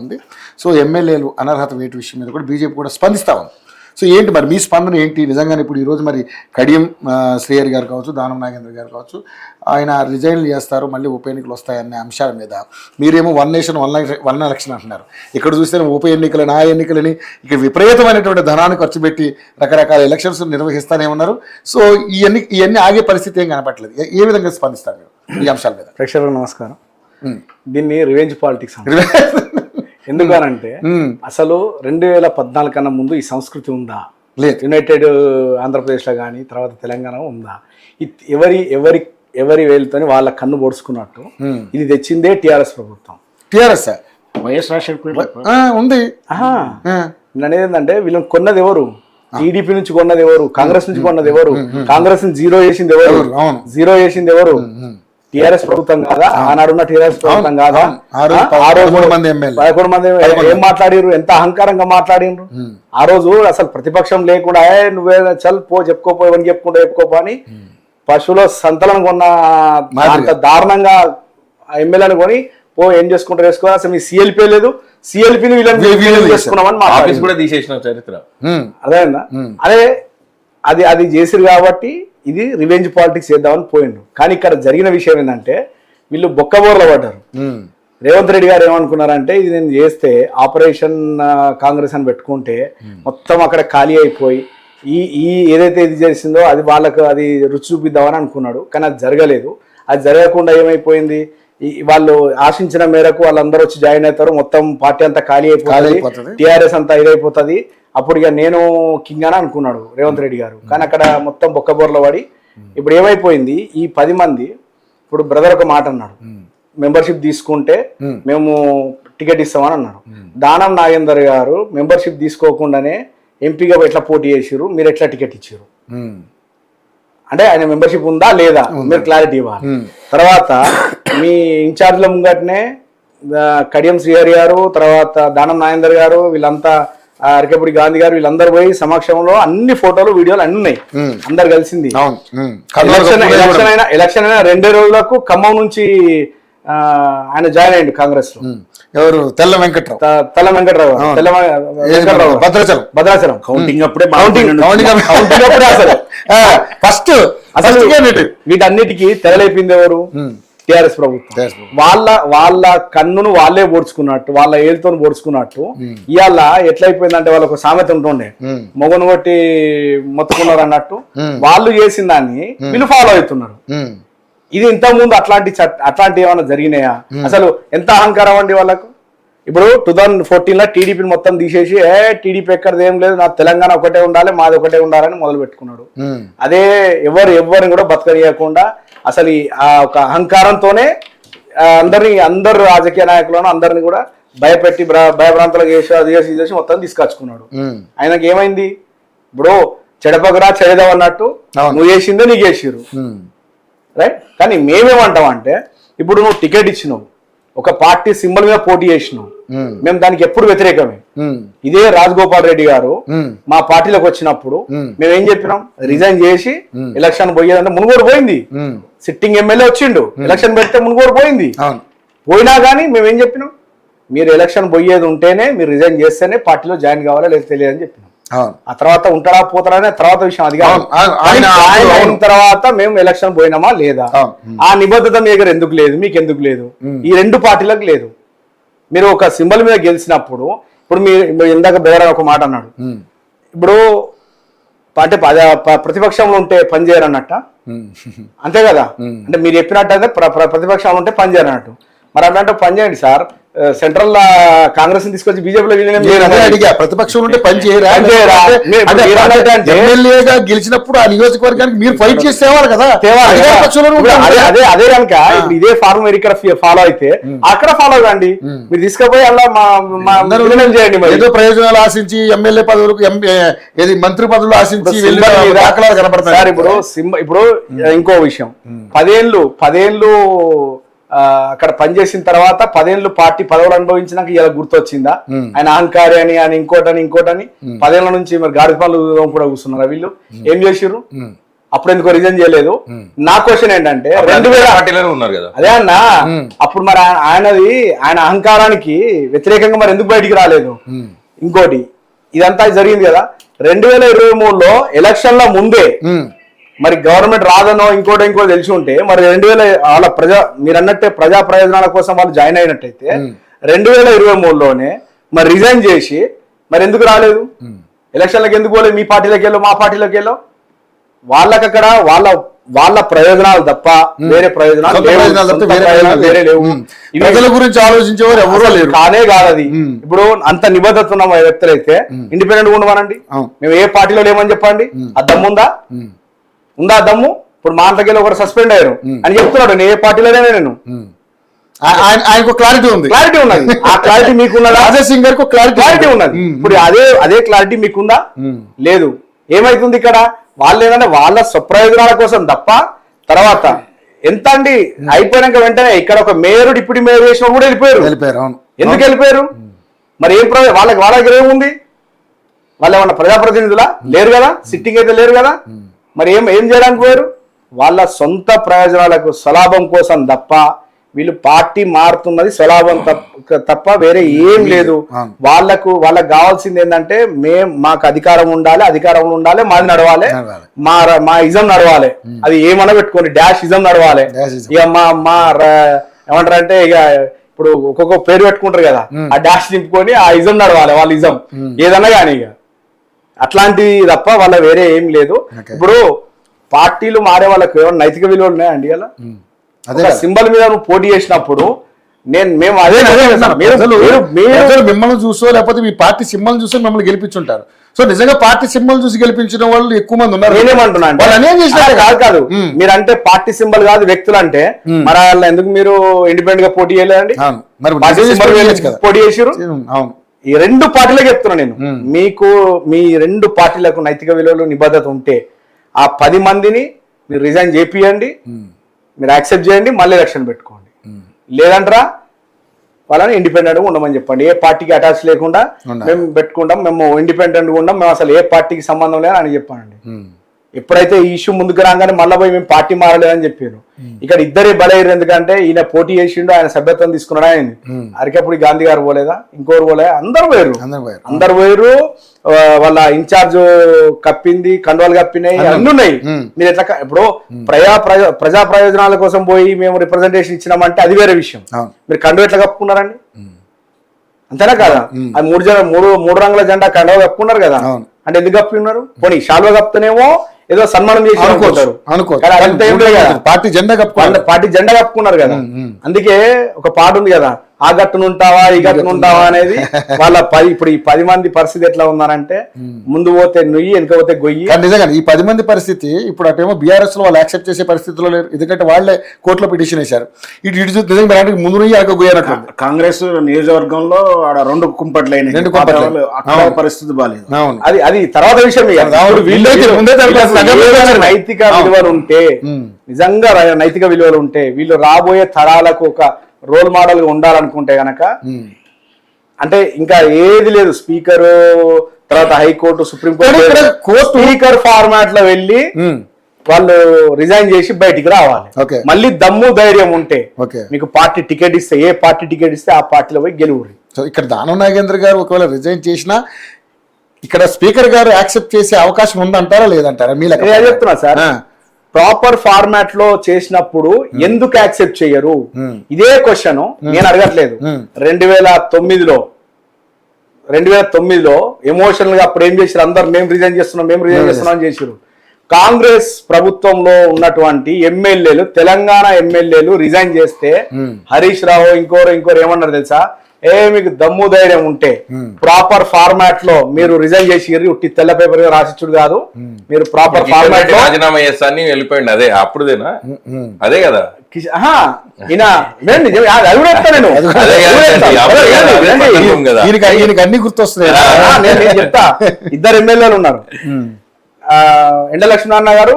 ఉంది. సో ఎమ్మెల్యేలు అనర్హత వేటు విషయం మీద కూడా బీజేపీ కూడా స్పందిస్తూ ఉంది. సో ఏంటి మరి మీ స్పందన ఏంటి? నిజంగానే ఇప్పుడు ఈరోజు మరి కడియం శ్రేయర్ గారు కావచ్చు, దానం నాగేంద్ర గారు కావచ్చు, ఆయన రిజైన్లు చేస్తారు, మళ్ళీ ఉప ఎన్నికలు వస్తాయనే అంశాల మీద మీరేమో వన్ నేషన్ వన్ ఎలక్షన్ అంటున్నారు. ఇక్కడ చూస్తే ఉప ఎన్నికలని ఆ ఎన్నికలని ఇక్కడ విపరీతమైనటువంటి ధనాన్ని ఖర్చు పెట్టి రకరకాల ఎలక్షన్స్ నిర్వహిస్తానే ఉన్నారు. సో ఇవన్నీ ఆగే పరిస్థితి ఏం కనపట్లేదు. ఏ విధంగా స్పందిస్తారు మీరు ఈ అంశాల మీద? ప్రేక్షకులకు నమస్కారం. దీన్ని రివెంజ్ పాలిటిక్స్ ఎందుకనంటే అసలు 2014 కన్నా ముందు ఈ సంస్కృతి ఉందా? లేదు. యునైటెడ్ ఆంధ్రప్రదేశ్లో కానీ తర్వాత తెలంగాణ ఉందా? ఎవరి వేలుతోని వాళ్ళ కన్ను పొడుచుకున్నట్టు ఇది తెచ్చిందే టీఆర్ఎస్ ప్రభుత్వం. టీఆర్ఎస్ వైఎస్ రాజశేఖర్ ఉంది. అనేది ఏంటంటే వీళ్ళని కొన్నది ఎవరు? టీడీపీ నుంచి కొన్నది ఎవరు? కాంగ్రెస్ నుంచి కొన్నది ఎవరు? కాంగ్రెస్ నుంచి జీరో చేసింది ఎవరు? జీరో చేసింది ఎవరు? టీఆర్ఎస్ ప్రభుత్వం కాదా? ఆనాడున్న టీఆర్ఎస్ ప్రభుత్వం కాదా? 11 మంది ఏం మాట్లాడిరు? ఎంత అహంకారంగా మాట్లాడినరు ఆ రోజు. అసలు ప్రతిపక్షం లేకుండా నువ్వే చల్ పో చెప్పుకోపో, ఎవరిని చెప్పుకోపో అని పశువుల సంతలను కొన్న అంత దారుణంగా ఎమ్మెల్యేని కొని పో ఏం చేసుకుంటారు వేసుకోవాలి. అసలు మీ సిఎల్పీ లేదు, సిఎల్పీని వీళ్ళని చేసుకున్నామని కూడా తీసేసిన చరిత్ర అదేనా? అది చేసిరు కాబట్టి ఇది రివెంజ్ పాలిటిక్స్ చేద్దామని పోయిండు. కానీ ఇక్కడ జరిగిన విషయం ఏంటంటే వీళ్ళు బొక్కబోర్ల పడ్డారు. రేవంత్ రెడ్డి గారు ఏమనుకున్నారంటే ఇది నేను చేస్తే ఆపరేషన్ కాంగ్రెస్ అని పెట్టుకుంటే మొత్తం అక్కడ ఖాళీ అయిపోయి ఈ ఏదైతే ఇది చేసిందో అది వాళ్ళకు అది రుచి చూపిద్దామని అనుకున్నాడు. కానీ అది జరగలేదు. అది జరగకుండా ఏమైపోయింది, వాళ్ళు ఆశించిన మేరకు వాళ్ళందరూ వచ్చి జాయిన్ అవుతారు, మొత్తం పార్టీ అంతా ఖాళీ అయిపోతుంది, టీఆర్ఎస్ అంతా ఇదైపోతుంది. అప్పుడు ఇక నేను కింగ్ అని అనుకున్నాడు రేవంత్ రెడ్డి గారు. కానీ అక్కడ మొత్తం బొక్కబోర్లో పడి ఇప్పుడు ఏమైపోయింది, ఈ 10 మంది ఇప్పుడు బ్రదర్ ఒక మాట అన్నాడు, మెంబర్షిప్ తీసుకుంటే మేము టికెట్ ఇస్తామని అన్నారు. దానం నాగేందర్ గారు మెంబర్షిప్ తీసుకోకుండానే ఎంపీగా ఎట్లా పోటీ చేసిరు, మీరు ఎట్లా టికెట్ ఇచ్చారు అంటే ఆయన మెంబర్షిప్ ఉందా లేదా మీరు క్లారిటీ ఇవ్వాలి. తర్వాత మీ ఇన్ఛార్జ్ల ముంగటనే కడియం శ్రీహరి గారు, తర్వాత దానం నాగేందర్ గారు, వీళ్ళంతా అరకపూడి గాంధీ గారు, వీళ్ళందరూ పోయి సమక్షంలో అన్ని ఫోటోలు వీడియోలు అన్ని ఉన్నాయి, అందరు కలిసింది. ఎలక్షన్ అయినా 2 రోజులకు ఖమ్మం నుంచి ఆయన జాయిన్ అయ్యిండు కాంగ్రెస్ లో. ఎవరు? తెల్ల వెంకట్రావు భద్రాచలం కౌంటింగ్ అప్పుడే అసలు ఫస్ట్ వీటన్నిటికీ తెరలేపింది ఎవరు? టీఆర్ఎస్ ప్రభుత్వం. వాళ్ళ కన్నును వాళ్ళే పొడుచుకున్నట్టు, వాళ్ళ ఏళ్ళతో పొడుచుకున్నట్టు ఇవాళ ఎట్లయిపోయిందంటే వాళ్ళకు సామెత ఉంటుండే, మొగను కొట్టి మొత్తుకున్నారు అన్నట్టు వాళ్ళు చేసిన దాన్ని వీళ్ళు ఫాలో అవుతున్నారు. ఇది ఇంతకుముందు అట్లాంటి ఏమైనా జరిగినాయా? అసలు ఎంత అహంకారం అండి వాళ్ళకు. ఇప్పుడు 2014లో టీడీపీని మొత్తం తీసేసి టీడీపీ ఎక్కడిది ఏం లేదు, నా తెలంగాణ ఒకటే ఉండాలి, మాది ఒకటే ఉండాలని మొదలు పెట్టుకున్నాడు. అదే ఎవరిని కూడా బతకనియకుండా అసలు ఆ ఒక అహంకారంతోనే అందరు రాజకీయ నాయకులను అందరిని కూడా భయపెట్టి భయభ్రాంతులకు చేసి అది చేసి ఇది చేసి మొత్తం తీసుకొచ్చుకున్నాడు. ఆయనకి ఏమైంది? ఇప్పుడు చెడపకరా చెడదాం అన్నట్టు నువ్వు చేసిందో నీకు చేసిరు, రైట్? కానీ మేమేమంటాం అంటే ఇప్పుడు నువ్వు టికెట్ ఇచ్చినావు, ఒక పార్టీ సింబల్ మీద పోటీ చేసినావు, మేము దానికి ఎప్పుడు వ్యతిరేకమే. ఇదే రాజగోపాల్ రెడ్డి గారు మా పార్టీలోకి వచ్చినప్పుడు మేము ఏం చెప్పినాం, రిజైన్ చేసి ఎలక్షన్ పోయేదంటే మునుగోడు పోయింది, సిట్టింగ్ ఎమ్మెల్యే వచ్చిండు, ఎలక్షన్ పెడితే మునుగోడు పోయింది. పోయినా కానీ మేమేం చెప్పినాం, మీరు ఎలక్షన్ పోయేది ఉంటేనే మీరు రిజైన్ చేస్తేనే పార్టీలో జాయిన్ కావాలా లేదా తెలియదని చెప్పినాం. ఆ తర్వాత ఉంటాడా పోతాడా అనే తర్వాత విషయం, అది అయిన తర్వాత మేము ఎలక్షన్ పోయినామా లేదా, ఆ నిబద్ధత మీ దగ్గర ఎందుకు లేదు, మీకు ఎందుకు లేదు, ఈ 2 పార్టీలకు లేదు. మీరు ఒక సింబల్ మీద గెలిచినప్పుడు ఇప్పుడు మీరు ఇందాక బెదర్ ఒక మాట అన్నాడు, ఇప్పుడు అంటే ప్రతిపక్షంలో ఉంటే పని చేయరన్నట్ట, అంతే కదా? అంటే మీరు చెప్పినట్టు అయితే ప్రతిపక్షంలో ఉంటే పని చేయరన్నట్టు. మరి అట్లాంటి పని చేయండి సార్, సెంట్రల్ కాంగ్రెస్ తీసుకొచ్చి బీజేపీలో అడిగా, ప్రతిపక్షం ఉంటే పని చేయరా? ఎమ్మెల్యేగా గెలిచినప్పుడు ఆ నియోజకవర్గానికి మీరు ఫైట్ చేసేవారు కదా. అదే కనుక ఇదే ఫార్మర్ ఇక్కడ ఫాలో అయితే అక్కడ ఫాలో కాండి, మీరు తీసుకుపోయి అలా చేయండి. ఏదో ప్రయోజనాలు ఆశించి ఎమ్మెల్యే పదవులకు ఏది మంత్రి పదవులు ఆశించి కనపడతారు. ఇప్పుడు ఇంకో విషయం, 10 ఏళ్ళు అక్కడ పనిచేసిన తర్వాత 10 ఏళ్ళు పార్టీ పదవులు అనుభవించినాక ఇలా గుర్తొచ్చిందా ఆయన అహంకారి అని ఇంకోటని 10 ఏళ్ల నుంచి మరి గాడి పనులు కూడా కూర్చున్నారా వీళ్ళు? ఏం చేసిర్రు? అప్పుడు ఎందుకో రిజైన్ చేయలేదు. నా క్వశ్చన్ ఏంటంటే 2000 పార్టీలోనే ఉన్నారు కదా. అదే అన్న, అప్పుడు మరి ఆయన అహంకారానికి వ్యతిరేకంగా మరి ఎందుకు బయటికి రాలేదు? ఇంకోటి ఇదంతా జరిగింది కదా 2023లో ఎలక్షన్ల ముందే మరి గవర్నమెంట్ రాదనో ఇంకో తెలిసి ఉంటే మరి 2000 మీరు అన్నట్టే ప్రజా ప్రయోజనాల కోసం వాళ్ళు జాయిన్ అయినట్టయితే 2023లోనే మరి రిజైన్ చేసి మరి ఎందుకు రాలేదు? ఎలక్షన్లకు ఎందుకు పోలేదు? మీ పార్టీలోకి వెళ్ళో మా పార్టీలోకి వెళ్ళో వాళ్ళకి అక్కడ వాళ్ళ ప్రయోజనాలు తప్ప వేరే ప్రయోజనాలు వేరే లేవు. ప్రజల గురించి ఆలోచించేవారు ఎవరో లేరు. కానే కాదు అది. ఇప్పుడు అంత నిబద్ధత ఉన్న వ్యక్తులు అయితే ఇండిపెండెంట్ ఉండమనండి, మేము ఏ పార్టీలో లేమని చెప్పండి. ఆ దమ్ము ఉందా దమ్ము? ఇప్పుడు మా అంతకెళ్ళి ఒకరు సస్పెండ్ అయ్యారు అని చెప్తున్నాడు, నేను ఏ పార్టీలోనే నేను ఆయనకు క్లారిటీ ఉన్నది. ఆ క్లారిటీ మీకున్నదా? అజయ్ సింగ్ గారికి క్లారిటీ ఉన్నది. ఇప్పుడు అదే క్లారిటీ మీకుందా? లేదు. ఏమైతుంది ఇక్కడ? వాళ్ళు ఏంటంటే వాళ్ళ స్వప్రయోజనాల కోసం తప్ప తర్వాత ఎంత అండి అయిపోయినాక వెంటనే ఇక్కడ ఒక మేయర్ డిప్యూటీ మేయర్ వేసిన కూడా వెళ్ళిపోయారు. ఎందుకు వెళ్ళిపోయారు? మరి ఏం వాళ్ళకి ఏముంది? వాళ్ళు ఏమన్నా ప్రజాప్రతినిధులా? లేరు కదా, సిట్టింగ్ అయితే లేరు కదా. మరి ఏం చేయడానికి పోయారు? వాళ్ళ సొంత ప్రయోజనాలకు స్వలాభం కోసం తప్ప వీళ్ళు పార్టీ మారుతున్నది స్వలాభం తప్ప వేరే ఏం లేదు. వాళ్ళకు కావాల్సింది ఏంటంటే మాకు అధికారం ఉండాలి, మాది నడవాలి, మా ఇజం నడవాలి. అది ఏమన్నా పెట్టుకోండి, డాష్ ఇజం నడవాలి. ఇక మా ఏమంటారంటే ఇక ఇప్పుడు ఒక్కొక్క పేరు పెట్టుకుంటారు కదా, ఆ డాష్ నింపుకొని ఆ ఇజం నడవాలి, వాళ్ళ ఇజం ఏదన్నా కానీ ఇక అట్లాంటివి తప్ప వాళ్ళ వేరే ఏం లేదు. ఇప్పుడు పార్టీలు మారే వాళ్ళకి ఏమన్నా నైతిక విలువలు ఉన్నాయండి? అలా సింబల్ మీద నువ్వు పోటీ చేసినప్పుడు మేము అదే మిమ్మల్ని చూసో లేకపోతే మీ పార్టీ సింబల్ చూసో మిమ్మల్ని గెలిపించుంటారు. సో నిజంగా పార్టీ సింబల్ చూసి గెలిపించిన వాళ్ళు ఎక్కువ మంది ఉన్నారు. నేనేమంటున్నాను కాదు, మీరంటే పార్టీ సింబల్ కాదు వ్యక్తులు అంటే మరి వాళ్ళ ఎందుకు మీరు ఇండిపెండెంట్ గా పోటీ చేయలేదండి? పోటీ చేసారు. ఈ రెండు పార్టీలకు చెప్తున్నా నేను, మీ రెండు పార్టీలకు నైతిక విలువలు నిబద్ధత ఉంటే ఆ 10 మందిని మీరు రిజైన్ చేపియండి, మీరు యాక్సెప్ట్ చేయండి, మళ్ళీ ఎలక్షన్ పెట్టుకోండి. లేదంటారా వాళ్ళని ఇండిపెండెంట్గా ఉండమని చెప్పండి. ఏ పార్టీకి అటాచ్ లేకుండా మేము పెట్టుకుంటాం, మేము ఇండిపెండెంట్గా ఉండం, మేము అసలు ఏ పార్టీకి సంబంధం లేదు అని చెప్పండి. ఎప్పుడైతే ఈ ఇష్యూ ముందుకు రాగానే మళ్ళీ పోయి మేము పార్టీ మారలేదని చెప్పారు. ఇక్కడ ఇద్దరే బలయ్యారు. ఎందుకంటే ఈయన పోటీ చేసిండు, ఆయన సభ్యత్వం తీసుకున్నాడు. ఆయన అరికప్పుడు గాంధీ గారు పోలేదా, ఇంకోరు పోలేదా? అందరు పోయారు. వాళ్ళ ఇన్ఛార్జ్ కప్పింది, కండువాలు కప్పినాయి, అన్ని ఉన్నాయి. మీరు ఎట్లా ఇప్పుడు ప్రజా ప్రయోజనాల కోసం పోయి మేము రిప్రజెంటేషన్ ఇచ్చినామంటే అది వేరే విషయం. మీరు కండువ ఎట్లా కప్పుకున్నారండి? అంతేనా కాదా? అది మూడు రంగుల జెండా కండువ కప్పుకున్నారు కదా. అంటే ఎందుకు కప్పుకున్నారు? పోనీ శాలువా కప్పుతేనేమో ఏదో సన్మానం చేసి అనుకుంటారు, పార్టీ జెండా కప్పుకున్నారు కదా. అందుకే ఒక పాట ఉంది కదా, ఆ గట్టునుంటావా ఈ గట్టునుంటావా అనేది. వాళ్ళ ఇప్పుడు ఈ 10 మంది పరిస్థితి ఎట్లా ఉన్నారంటే ముందు పోతే నుయ్యి వెనుక పోతే గొయ్యి. నిజంగా ఈ 10 మంది పరిస్థితి ఇప్పుడు అటేమో బీఆర్ఎస్ లో వాళ్ళు యాక్సెప్ట్ చేసే పరిస్థితిలో లేరు. ఎందుకంటే వాళ్ళే కోర్టులో పిటిషన్ వేశారు. ఇటు నిజంగా ముందు నుయ్యి వెనక గొయ్యనట్లు. కాంగ్రెస్ నియోజకవర్గంలో ఆడ 2 కుంపట్లు పరిస్థితి బాగాలేదు. అది తర్వాత విషయం. నైతిక విలువలు ఉంటే, నిజంగా నైతిక విలువలు ఉంటే వీళ్ళు రాబోయే తరాలకు ఒక రోల్ మోడల్ గా ఉండాలనుకుంటే గనక అంటే ఇంకా ఏది లేదు. స్పీకర్ తర్వాత హైకోర్టు, సుప్రీంకోర్టు స్పీకర్ ఫార్మాట్ లో వెళ్ళి వాళ్ళు రిజైన్ చేసి బయటికి రావాలి. మళ్ళీ దమ్ము ధైర్యం ఉంటే మీకు పార్టీ టికెట్ ఇస్తే, ఏ పార్టీ టికెట్ ఇస్తే ఆ పార్టీలో పోయి గెలువురి. సో ఇక్కడ దానం నాగేంద్ర గారు ఒకవేళ రిజైన్ చేసినా ఇక్కడ స్పీకర్ గారు యాక్సెప్ట్ చేసే అవకాశం ఉందంటారా లేదంటారా? మీ లెక్క చెప్తున్నా సార్, ప్రాపర్ ఫార్మాట్ లో చేసినప్పుడు ఎందుకు యాక్సెప్ట్ చేయరు? ఇదే క్వశ్చన్ నేను అడగట్లేదు. 2009లో ఎమోషనల్ గా అప్పుడు ఏం చేశారు? అందరు మేము రిజైన్ చేస్తున్నాం అని చేశారు. కాంగ్రెస్ ప్రభుత్వంలో ఉన్నటువంటి ఎమ్మెల్యేలు, తెలంగాణ ఎమ్మెల్యేలు రిజైన్ చేస్తే హరీష్ రావు ఇంకోరు ఏమన్నారు తెలుసా? మీకు దమ్ము ధైర్యం ఉంటే ప్రాపర్ ఫార్మాట్ లో మీరు రిజైన్ చేసి ఉట్టి తెల్ల పేపర్ రాసిచ్చుడు కాదు, మీరు ప్రాపర్ ఫార్మాట్ లో రాజీనామా చేస్తాను వెళ్ళిపోయింది. అదే అప్పుడుదేనా? అదే కదా. అన్ని గుర్తొస్తున్నాయి. నేను చెప్తా. 2 ఎమ్మెల్యేలు ఉన్నారు. ఎండ లక్ష్మీనారాయణ గారు,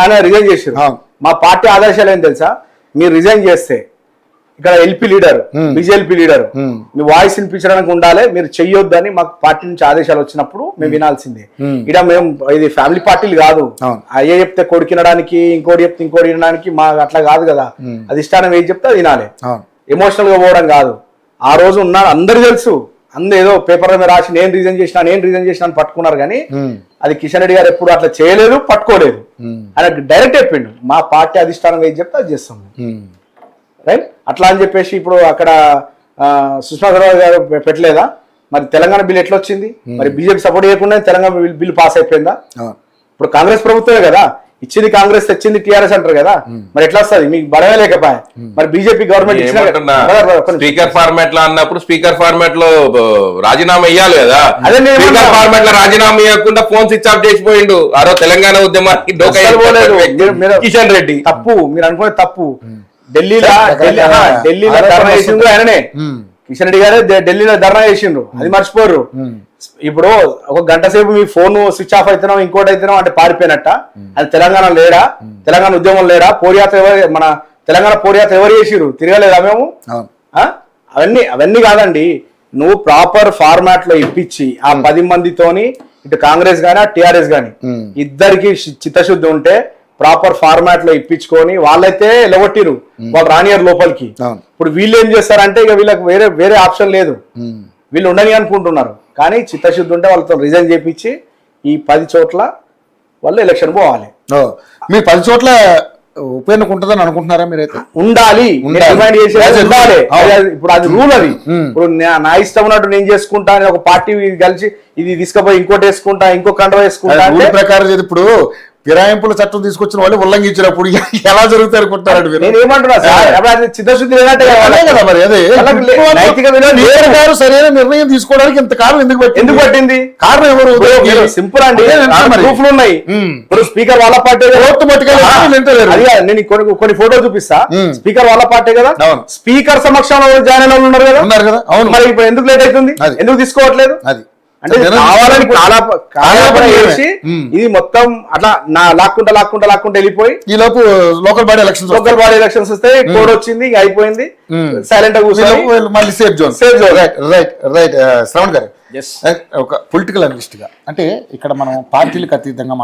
ఆయన రిజైన్ చేశారు. మా పార్టీ ఆదర్శాలు ఏం తెలుసా? మీరు రిజైన్ చేస్తే ఇక్కడ ఎల్పీ లీడర్ బీజేపీ లీడర్ మీ వాయిస్ వినిపించడానికి ఉండాలి, మీరు చెయ్యొద్దని మాకు పార్టీ నుంచి ఆదేశాలు వచ్చినప్పుడు మేము వినాల్సిందే. ఇక్కడ మేము ఇది ఫ్యామిలీ పార్టీలు కాదు, అయ్యే చెప్తే కొడుకినడానికి ఇంకోటి చెప్తే ఇంకోటి వినడానికి మా అట్లా కాదు కదా. అది ఇష్టానం ఏది చెప్తే అది వినాలి, ఎమోషనల్ గా పోవడం కాదు. ఆ రోజు ఉన్నారు అందరు తెలుసు, అందరూ ఏదో పేపర్ మీద రాసి నేను రీజన్ చేసిన అని పట్టుకున్నారు, కానీ అది కిషన్ రెడ్డి గారు ఎప్పుడు అట్లా చేయలేదు, పట్టుకోలేదు. ఆయన డైరెక్ట్ చెప్పిండు మా పార్టీ అధిష్టానం ఏది చెప్తే అది చేస్తాం, రైట్. అట్లా అని చెప్పేసి ఇప్పుడు అక్కడ సుష్మా స్వరాజ్ గారు పెట్టలేదా? మరి తెలంగాణ బిల్ ఎట్లా వచ్చింది? మరి బీజేపీ సపోర్ట్ చేయకుండా తెలంగాణ బిల్ పాస్ అయిపోయిందా? ఇప్పుడు కాంగ్రెస్ ప్రభుత్వమే కదా ఇచ్చింది, కాంగ్రెస్ తెచ్చింది టీఆర్ఎస్ అంటారు కదా, మరి ఎట్లా వస్తుంది? మీకు బలమే లేకపోయా? మరి బీజేపీ గవర్నమెంట్ స్పీకర్ ఫార్మాట్ లో అన్నప్పుడు స్పీకర్ ఫార్మాట్ లో రాజీనామా ఇయ్యాలి కదా. అదే స్పీకర్ ఫార్మాట్ లో రాజీనామా ఇవ్వకుండా ఫోన్ స్విచ్ ఆఫ్ చేసిపోయిండు ఆ రోజు తెలంగాణ ఉద్యమానికి కిషన్ రెడ్డి. తప్పు మీరు అనుకునే తప్పు. ఢిల్లీలో ధర్నా చేసిండ్రు ఆయననే, కిషన్ రెడ్డి గారే ఢిల్లీలో ధర్నా చేసిండ్రు, అది మర్చిపోరు. ఇప్పుడు ఒక గంట సేపు మీ ఫోన్ స్విచ్ ఆఫ్ అవుతున్నాం ఇంకోటి అవుతున్నాం అంటే పారిపోయినట్ట. అది తెలంగాణ లేడా? తెలంగాణ ఉద్యమం లేడా? పోడియాత్ర మన తెలంగాణ పోడియాత్ర ఎవరు చేసిరు? తిరగలేదా మేము? అవన్నీ కాదండి. నువ్వు ప్రాపర్ ఫార్మాట్ లో ఇప్పించి ఆ 10 మందితోని ఇటు కాంగ్రెస్ గానీ టీఆర్ఎస్ గానీ ఇద్దరికి చిత్తశుద్ధి ఉంటే ప్రాపర్ ఫార్మాట్ లో ఇప్పించుకొని వాళ్ళైతే ఎలగొట్టిరు, వాళ్ళు రానియర్ లోపలికి. ఇప్పుడు వీళ్ళు ఏం చేస్తారంటే ఇక వీళ్ళకి వేరే ఆప్షన్ లేదు, వీళ్ళు ఉండని అనుకుంటున్నారు. కానీ చిత్తశుద్ధి ఉంటే వాళ్ళతో రిజైన్ చేపించి ఈ 10 చోట్ల వాళ్ళు ఎలక్షన్ పోవాలి. మీరు 10 చోట్ల ఉప ఎన్నిక ఉంటుందని అనుకుంటున్నారా? మీరైతే ఉండాలి. ఇప్పుడు అది రూల్. అది ఇప్పుడు నా ఇష్టం ఉన్నట్టు నేను చేసుకుంటా అని ఒక పార్టీ కలిసి ఇది తీసుకుపోయి ఇంకోటి వేసుకుంటా, ఇంకో కండ వేసుకుంటా ప్రకారం ఇప్పుడు ఫిరాయింపుల చట్టం తీసుకొచ్చిన వాళ్ళు ఉల్లంఘించినప్పుడు ఎలా జరుగుతాయి అనుకుంటారు? నేను ఏమంటున్నా సార్, చిత్తశుద్ధి కదా మరి. అదే సరైన నిర్ణయం తీసుకోవడానికి ఇంతకాలం ఎందుకు పట్టింది? కారణం ఎవరు? సింపుల్ అండి, ప్రూఫ్లు ఉన్నాయి. ఇప్పుడు స్పీకర్ వాళ్ళ పార్టీ, నేను కొన్ని ఫోటో చూపిస్తా. స్పీకర్ వాళ్ళ పార్టీ కదా, స్పీకర్ సమక్షంలో జాయిన్ అయిన వాళ్ళు ఉన్నారు కదా. అవును, మరి ఇప్పుడు ఎందుకు లేట్ అవుతుంది? ఎందుకు తీసుకోవట్లేదు? అది అంటే కావాలని కాలాపన చేసి ఇది మొత్తం అట్లా లాక్కుంటా వెళ్ళిపోయి ఈ లోపు లోకల్ బాడీ ఎలక్షన్స్ వస్తే కోడ్ వచ్చింది, అయిపోయింది, సైలెంట్ గా కూర్చొని మళ్ళీ సేఫ్ జోన్. రైట్ శ్రవణ్ గారు, ఒక పొలిటికల్ అనలిస్ట్ గా అంటే ఇక్కడ మనం పార్టీలకు అతీతంగా